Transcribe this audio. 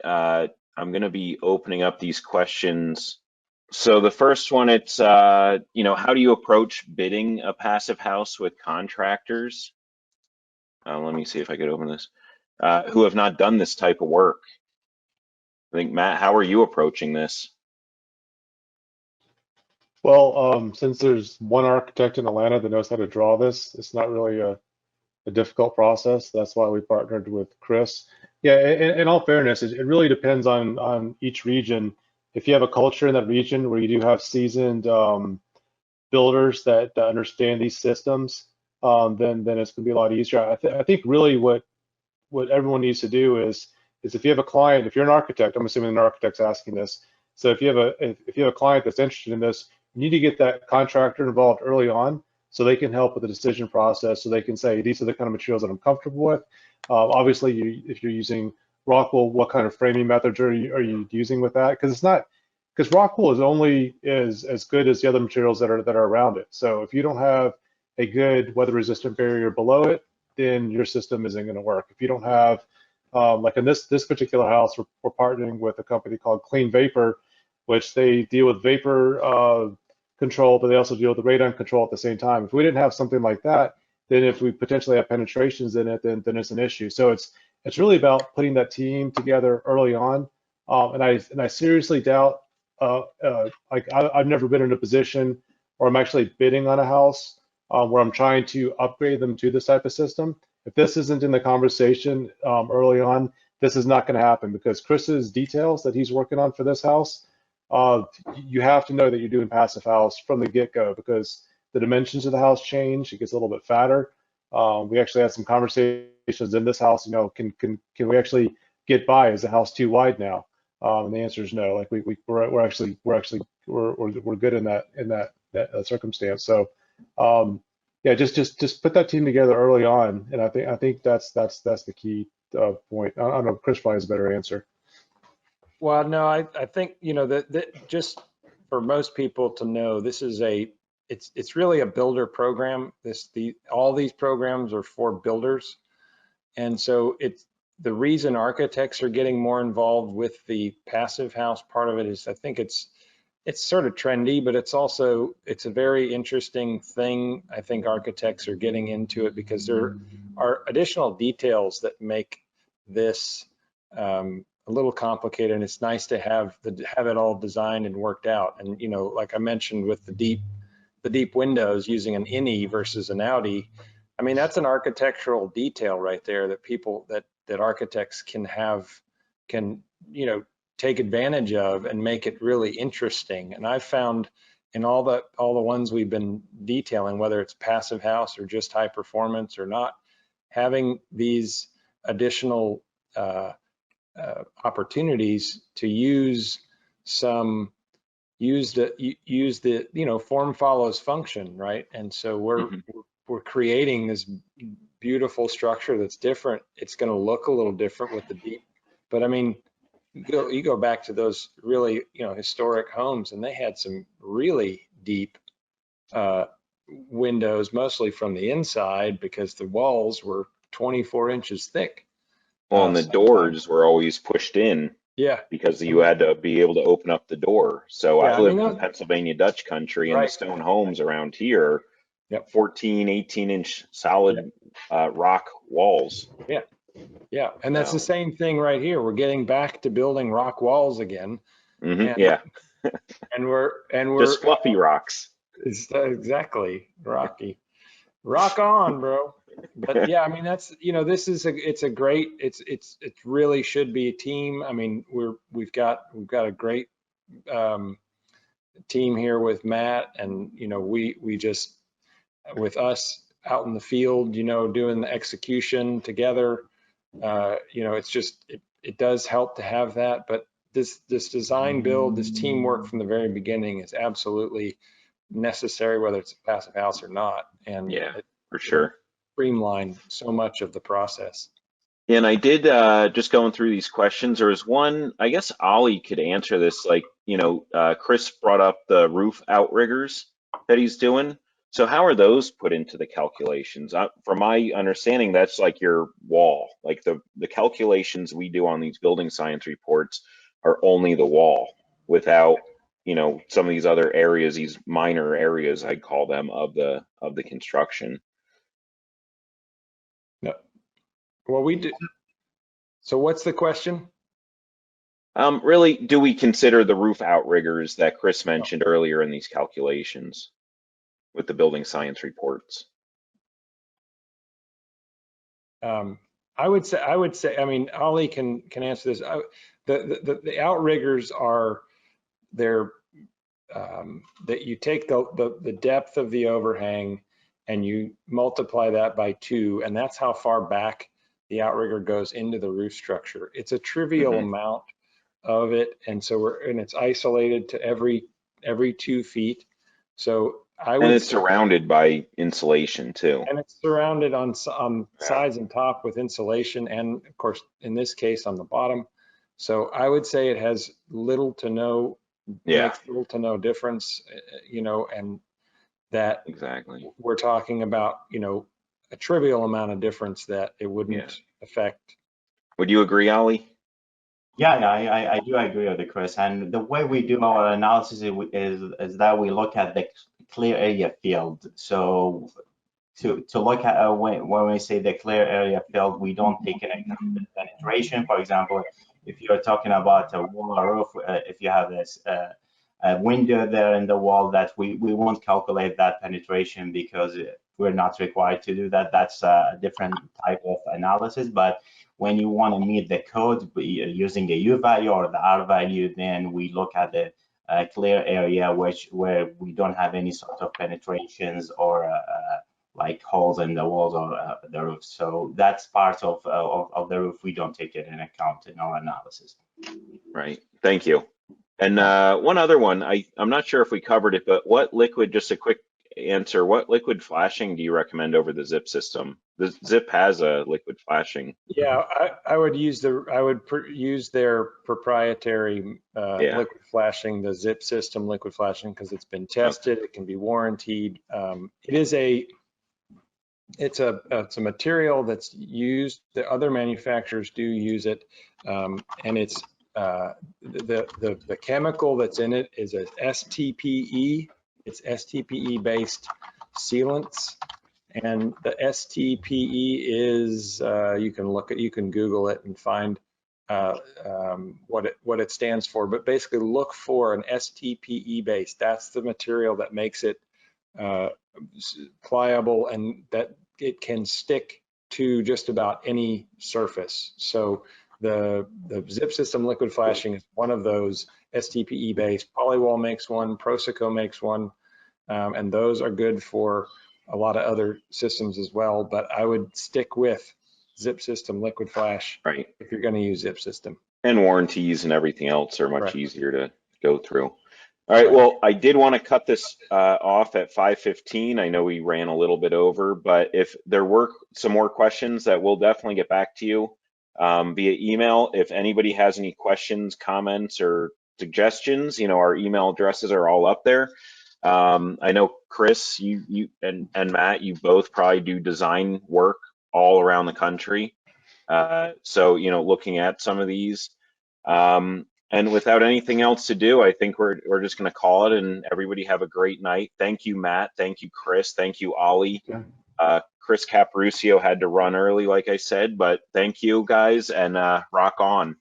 I'm going to be opening up these questions. So the first one, it's, how do you approach bidding a passive house with contractors? Let me see if I could open this. Who have not done this type of work. I think, Matt, how are you approaching this? Well, since there's one architect in Atlanta that knows how to draw this, it's not really a difficult process. That's why we partnered with Chris. Yeah, in all fairness, it really depends on each region. If you have a culture in that region where you do have seasoned builders that understand these systems, then it's going to be a lot easier. I think really what everyone needs to do is if you have a client, if you're an architect, I'm assuming an architect's asking this. So if you have a client that's interested in this, you need to get that contractor involved early on so they can help with the decision process. So they can say, these are the kind of materials that I'm comfortable with. Obviously, if you're using ROCKWOOL, what kind of framing methods are you using with that? Because ROCKWOOL is only as good as the other materials that are around it. So if you don't have a good weather-resistant barrier below it, then your system isn't going to work. If you don't have, like in this particular house, we're partnering with a company called Clean Vapor, which they deal with vapor control, but they also deal with the radon control at the same time. If we didn't have something like that, then if we potentially have penetrations in it, then it's an issue. So it's really about putting that team together early on. And I seriously doubt, like I've never been in a position where I'm actually bidding on a house where I'm trying to upgrade them to this type of system. If this isn't in the conversation early on, this is not going to happen because Chris's details that he's working on for this house, you have to know that you're doing passive house from the get-go because the dimensions of the house change. It gets a little bit fatter. We actually had some conversations in this house. Can we actually get by? Is the house too wide now? And the answer is no. Like we're good in that circumstance. So yeah, just put that team together early on, and I think that's the key point. I don't know. Chris probably has a better answer. Well, no, I think that just for most people to know, this is it's really a builder program. All these programs are for builders, and so it's the reason architects are getting more involved with the passive house part of it is I think it's sort of trendy, but it's a very interesting thing. I think architects are getting into it because there are additional details that make this a little complicated, and it's nice to have it all designed and worked out. And like I mentioned with the deep windows using an innie versus an outie, I mean that's an architectural detail right there that people that architects can take advantage of and make it really interesting. And I've found in all the ones we've been detailing, whether it's passive house or just high performance or not, having these additional opportunities to use the form follows function, right? And so we're creating this beautiful structure that's different. It's going to look a little different with the deep, but I mean, you go back to those really historic homes, and they had some really deep windows, mostly from the inside because the walls were 24 inches thick. Well, and the doors were always pushed in. Yeah. Because you had to be able to open up the door. So yeah, I lived in Pennsylvania Dutch country, and right. the stone homes around here, yep. 14, 18-inch solid rock walls. Yeah. Yeah, and that's the same thing right here. We're getting back to building rock walls again. And, yeah. and we're just fluffy rocks. Exactly, Rocky. Rock on, bro. But yeah, I mean that's this is it really should be a team. I mean we've got a great team here with Matt, and we just with us out in the field, doing the execution together. It's just it does help to have that, but this design build, this teamwork from the very beginning is absolutely necessary, whether it's a passive house or not. And yeah, for sure, streamline so much of the process. And I did just going through these questions. There was one, I guess Ollie could answer this. Like Chris brought up the roof outriggers that he's doing. So how are those put into the calculations? From my understanding, that's like your wall. Like the calculations we do on these building science reports are only the wall, without, you know, some of these other areas, these minor areas, I'd call them, of the construction. No. Well, we do. So what's the question? Really, do we consider the roof outriggers that Chris mentioned earlier in these calculations with the building science reports? I would say, I mean, Ollie can answer this. The outriggers are that you take the depth of the overhang and you multiply that by 2, and that's how far back the outrigger goes into the roof structure. It's a trivial amount of it, and so it's isolated to every 2 feet. So I would. And it's surrounded by insulation too. And it's surrounded on sides and top with insulation, and of course, in this case, on the bottom. So I would say it has little to no, makes little to no difference, you know, and that Exactly. we're talking about, you know, a trivial amount of difference that it wouldn't affect. Would you agree, Ollie? Yeah, I do agree with Chris. And the way we do our analysis is that we look at the clear area field. So to look at when we say the clear area field, we don't take into account the penetration. For example, if you're talking about a wall or roof, if you have this a window there in the wall, that we won't calculate that penetration because we're not required to do that. That's a different type of analysis. But when you want to meet the code using a U value or the R value, then we look at the clear area where we don't have any sort of penetrations or like holes in the walls or the roof. So that's part of the roof. We don't take it in account in our analysis. Right. Thank you. And one other one, I'm not sure if we covered it, but what liquid, just a quick answer, what liquid flashing do you recommend over the Zip system? The Zip has a liquid flashing. Yeah, I would use their proprietary liquid flashing, the Zip system liquid flashing, because it's been tested. It can be warranted. It's a material that's used. The other manufacturers do use it, and it's the chemical that's in it is a STPE. It's STPE based sealants. And the STPE is, you can Google it and find what it stands for, but basically look for an STPE base. That's the material that makes it pliable and that it can stick to just about any surface. So the Zip system liquid flashing is one of those STPE based. Polywall makes one, Proseco makes one, and those are good for a lot of other systems as well, but I would stick with Zip system liquid flash if you're going to use Zip system. And warranties and everything else are much easier to go through. All right, well, I did want to cut this off at 5:15. I know we ran a little bit over, but if there were some more questions, that we'll definitely get back to you via email. If anybody has any questions, comments, or suggestions, you know, our email addresses are all up there. I know Chris, you and Matt, you both probably do design work all around the country. So, you know, looking at some of these, and without anything else to do, I think we're just going to call it, and everybody have a great night. Thank you, Matt. Thank you, Chris. Thank you, Ollie. Chris Caprucio had to run early, like I said, but thank you guys, and rock on.